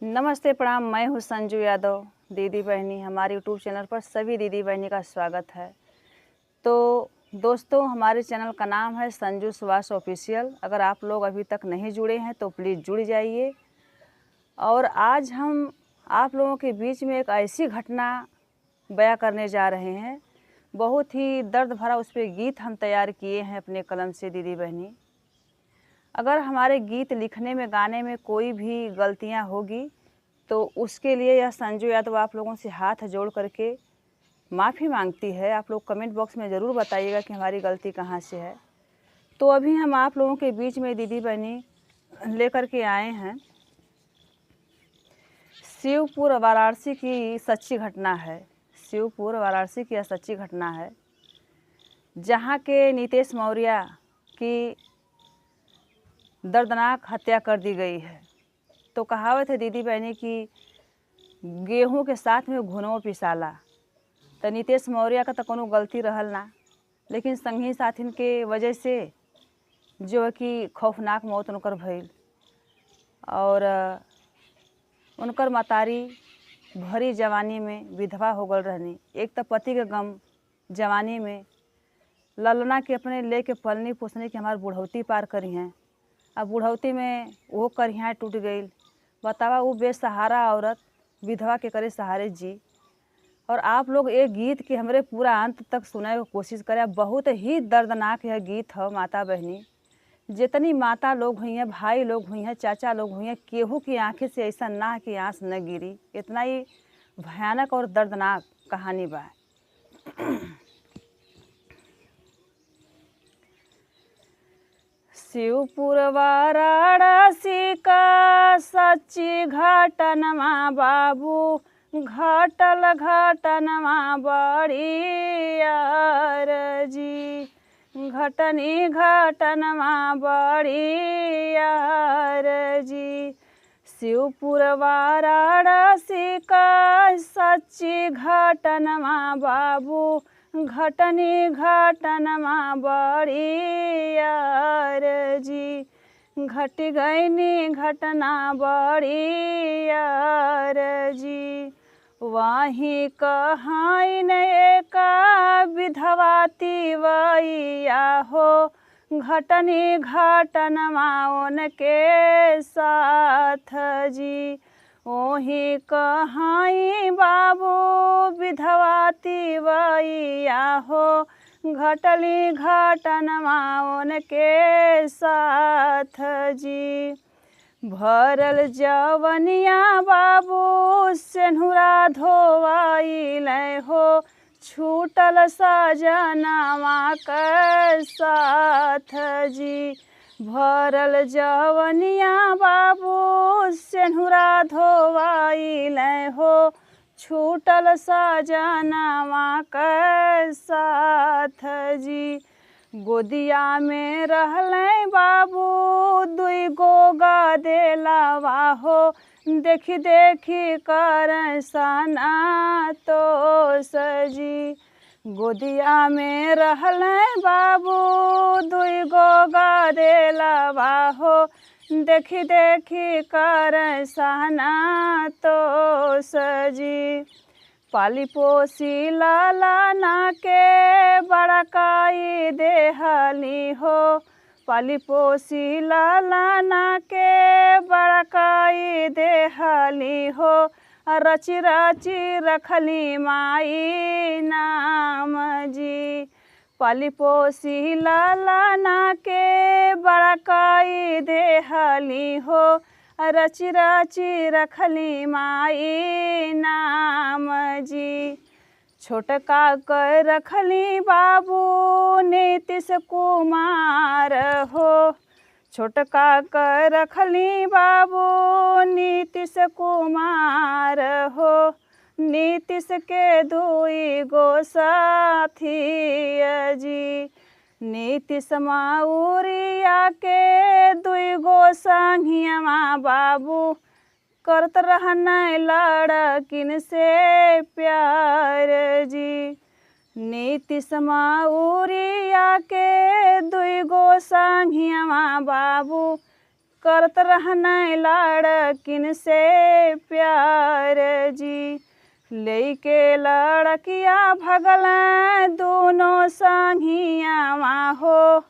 नमस्ते प्रणाम। मैं हूँ संजू यादव। दीदी बहनी हमारे यूट्यूब चैनल पर सभी दीदी बहनी का स्वागत है। तो दोस्तों, हमारे चैनल का नाम है संजू सुभाष ऑफिशियल। अगर आप लोग अभी तक नहीं जुड़े हैं तो प्लीज़ जुड़ जाइए। और आज हम आप लोगों के बीच में एक ऐसी घटना बयां करने जा रहे हैं, बहुत ही दर्द भरा उस पर गीत हम तैयार किए हैं अपने कलम से। दीदी बहनी, अगर हमारे गीत लिखने में गाने में कोई भी गलतियां होगी तो उसके लिए यह संजू यादव आप लोगों से हाथ जोड़ करके माफ़ी मांगती है। आप लोग कमेंट बॉक्स में ज़रूर बताइएगा कि हमारी गलती कहाँ से है। तो अभी हम आप लोगों के बीच में दीदी बहनी लेकर के आए हैं शिवपुर वाराणसी की सच्ची घटना है। शिवपुर वाराणसी की यह सच्ची घटना है जहाँ के नीतीश मौर्य की दर्दनाक हत्या कर दी गई है। तो कहावत है दीदी बहनी कि गेहूं के साथ में घुनो पिसाला। तो नीतीश मौर्य का तो कोनो गलती रहल ना, लेकिन संगी साथिन के वजह से जो है कि खौफनाक मौत उनकर भइल। और उनकर मतारी भरी जवानी में विधवा हो गल रहनी। एक तो पति के गम जवानी में ललना के अपने लेके पलनी पोसने की हमार बुढ़ौती पार करी हैं। अब बुढ़ौती में वो करियाँ टूट गई। बतावा वो बेसहारा औरत विधवा के करे सहारे जी। और आप लोग एक गीत के हमरे पूरा अंत तक सुने की कोशिश करें। बहुत ही दर्दनाक यह गीत है माता बहनी। जितनी माता लोग हुई हैं, भाई लोग हुई हैं, चाचा लोग हुई हैं, केहू की आंखें से ऐसा ना कि आंस न गिरी। इतना ही भयानक और दर्दनाक कहानी बा। शिवपुर वाराणसी का सच्ची घटनमा बाबू, घटल घटनमा बड़ी यार जी। घटनी घटनमा बड़ी यार जी। शिवपुर वाराणसी का सच्ची घटनमा बाबू, घटनी घटनमा बड़ी यार जी। घट गईनी घटना बड़ी यार जी। वहीं कहाइन एक विधवाती वैया हो, घटनी घटनमा उनके साथ जी। वहीं कहाई बाबू विधवाती वैया हो, घटली घटनमा उनके साथ जी। भरल जवनिया बाबू सेनुरा धोवाइल हो, छूटल सजनवा के साथ जी। भरल जवनिया बाबू सेनुरा धोवाइल हो, छूटल सजनवा के साथ जी। गोदिया में रहले बाबू दुई गो गदेलवा हो, देखी देखी कर सना तो सजी। गोदिया में रहले बाबू दुई गो गदेलवा हो, देखी देखी कर सना तो सजी। पाली पोसी लालाना के बड़काई देहली हो, पाली पोसी लालाना के बड़काई देहली हो। रची रची रखली माई नाम जी। पाली पोसी लालाना के बड़काई देहली हो, रची रची रखली माई नाम जी। छोटका कर रखली बाबू नीतीश कुमार हो, छोटका कर रखली बाबू नीतीश कुमार हो। नीतीश के दुई गो साथी जी। नीतीश मौर्य के दुई गो संगिया बाबू, करत रहना लड़किन से प्यार जी। नीतीश मौर्य के दुई गो संगिया बाबू, करत रहने लड़किन से प्यार जी। लेके लड़किया भगल दोनों संगियावा हो,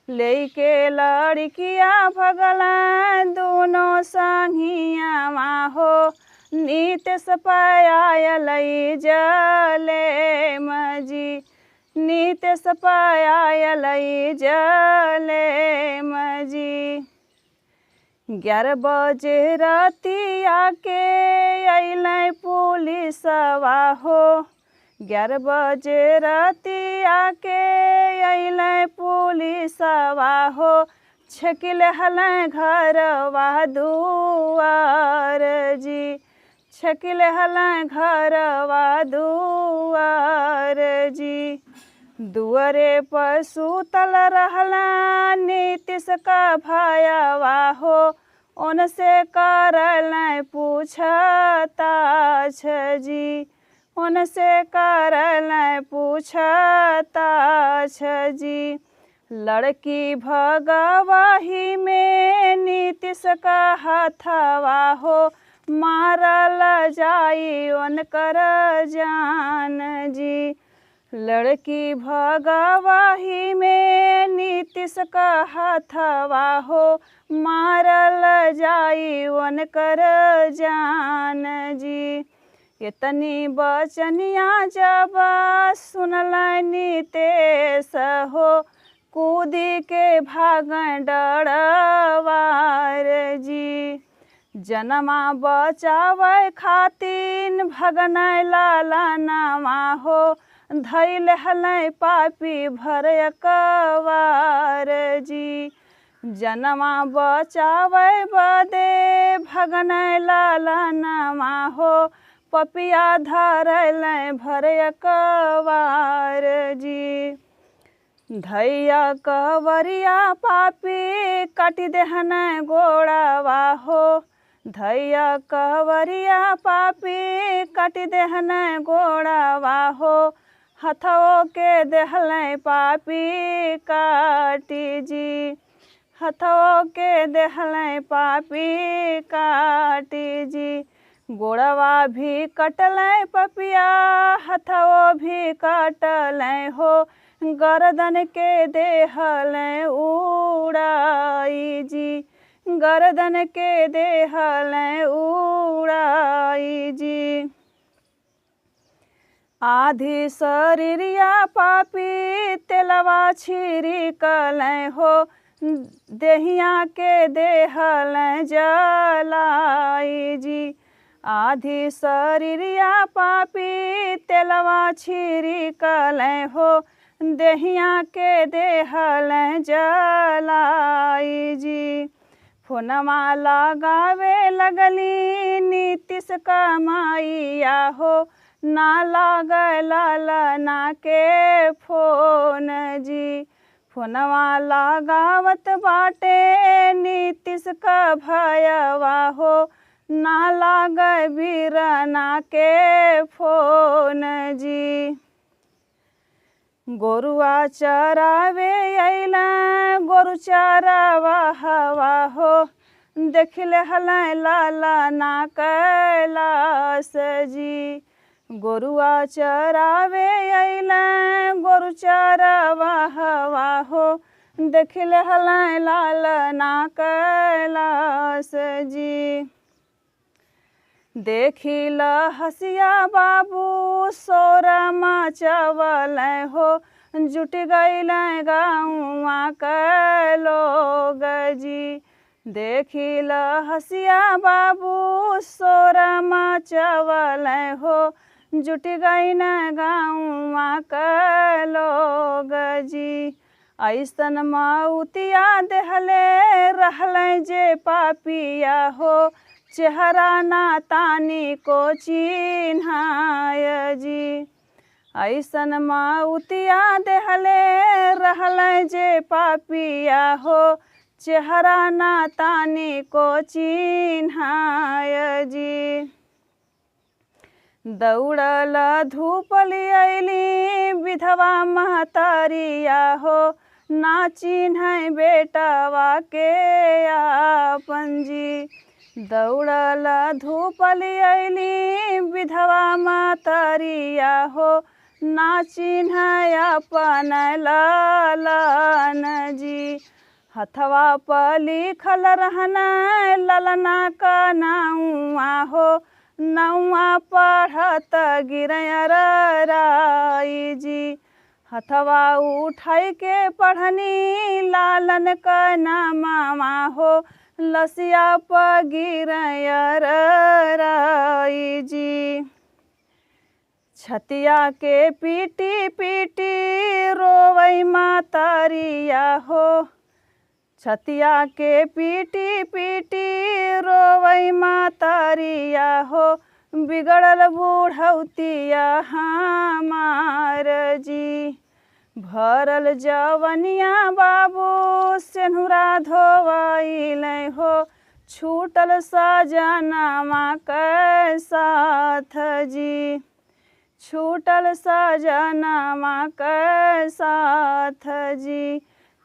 लेके लड़किया भगल दोनों संगियावा हो। नीतीश पायल जले मजी, नीतीश पायल जले मजी। 11 बजे रतिया के अइलै पुलिसवा हो, 11 बजे रतिया के अइलै पुलिसवा हो। छेकिल हलै घरवा दुआर जी, छेकिल हलै घरवा दुआर जी। दुआरे पर सुतल रहला नीतीश का भयवा हो, उनसे करल पूछताछ जी, उनसे करल पूछताछ जी। लड़की भगवाही में नीतीश का हथवा हो, मारल जाई उनकर जान जी। लड़की भगवाही में नीतीश का हथवा हो, मारल जाई उनकर जान जी। इतनी बचनिया जब सुनल नीतीश हो, कूदी के भागन डरवार जी। जनमा बचावे खातिर भगन लालनवा हो, धैल हलै पापी भर कवार जी। जनमा बचावे बदे भगन लालनवा हो, पपिया धरल भर कवार जी। धैया कवरिया पापी काटी देहन गोड़ावा हो, धैया कवरिया पापी काटी देहन गोड़ावा हो। हथों के देहल पापी काटी जी, हथों के देहल पापी काटी जी। गोड़वा भी कटल पपिया, हथों भी कटल हो। गर्दन के देहल उड़ाई जी, गर्दन के देहल उड़ाई जी। आधी शरीरिया पापी तेलवा छिड़कल हो, देहिया के देहल जलाई जी। आधी शरीरिया पापी तेलवा छिड़कल हो, देहिया के देहल जलाई जी। फोनमा लगावे लगली नीतीश का माइया हो, ना लागल लालना के फोन जी। फोनवा लगावत बाटे नीतीश का भयवा हो, ना लाग बीरना के फोन जी। गोरुआ चरावे अइला गोरु चरावा हवा हो, देखिल हलै लालना कैलाश जी। गोरुआ चरावे अइला गोरु चरावा हवा हो, देखिल हलै लालना कैलाश जी। देखिल हसिया बाबू सोरा मचवल हो, जुट गइल गाँवा के लोग जी। देखिल हसिया बाबू सोरा मचवल हो, जुट गइल गाँवा के लोग जी। ऐसन मौतिया देहले रहल जे पापिया हो, चेहरा ना तानी को चिन्हाय जी। ऐसन मौतिया देहले रहल जे पापिया हो, चेहरा ना तानी को चिन्हाय जी। दौड़ल धूपली अइली विधवा महतारिया हो, ना चिन्ह बेटवा के आपन जी। दौड़ल धूपली अली विधवा मातरिया हो, ना चिन्ह अपन लालन जी। हथवा पर लिखल रहन ललना का नाउआ हो, नौआ पढ़त गिरयर राई जी। हथवा उठाई के पढ़नी लालन का नामा हो, लसिया पर गिरयर राई जी। छतिया के पीटी पीटी रोवई मातरिया हो, छतिया के पीटी पीटी रोवई मातरिया हो, बिगड़ल बूढ़ौतिया हमार जी। भरल जवनिया बाबू सेनुरा धोवैल हो, छूटल सजनमा के साथ जी। छूटल सजनमा के साथ जी।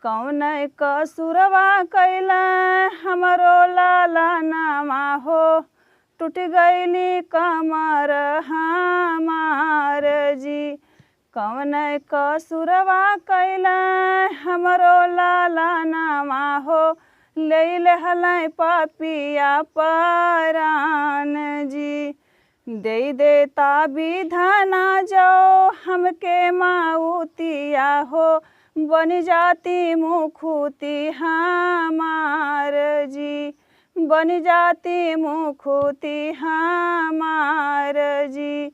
कौन कसुरवा कैला हमरो लालनमा हो, टूट गईली कमर हमार जी। कौन कसुरवा कैला हमरो लालनमा हो, ले लहलै पापिया परान जी। दे देता विधाना जाओ हमके माउतिया हो, बन जाती मुखुती हमार जी। बन जाती मुखुती हमार जी।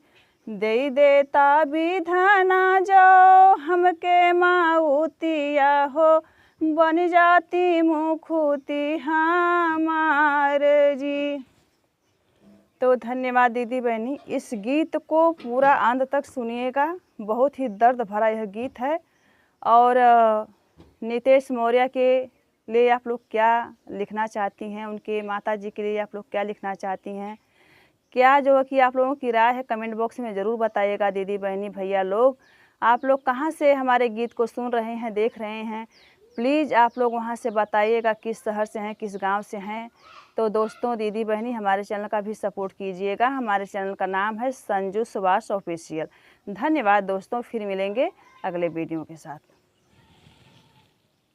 दे देता विधाना जाओ हमके माउतिया हो, बन जाती मुखुती हमार जी। तो धन्यवाद दीदी बहनी। इस गीत को पूरा अंत तक सुनिएगा, बहुत ही दर्द भरा यह गीत है। और नितेश मौर्य के लिए आप लोग क्या लिखना चाहती हैं, उनके माताजी के लिए आप लोग क्या लिखना चाहती हैं, क्या जो है कि आप लोगों की राय है कमेंट बॉक्स में ज़रूर बताइएगा। दीदी बहनी भैया लोग, आप लोग कहाँ से हमारे गीत को सुन रहे हैं, देख रहे हैं, प्लीज़ आप लोग वहाँ से बताइएगा, किस शहर से हैं, किस गांव से हैं। तो दोस्तों दीदी बहनी हमारे चैनल का भी सपोर्ट कीजिएगा। हमारे चैनल का नाम है संजू सुभाष ऑफिशियल। धन्यवाद दोस्तों, फिर मिलेंगे अगले वीडियो के साथ।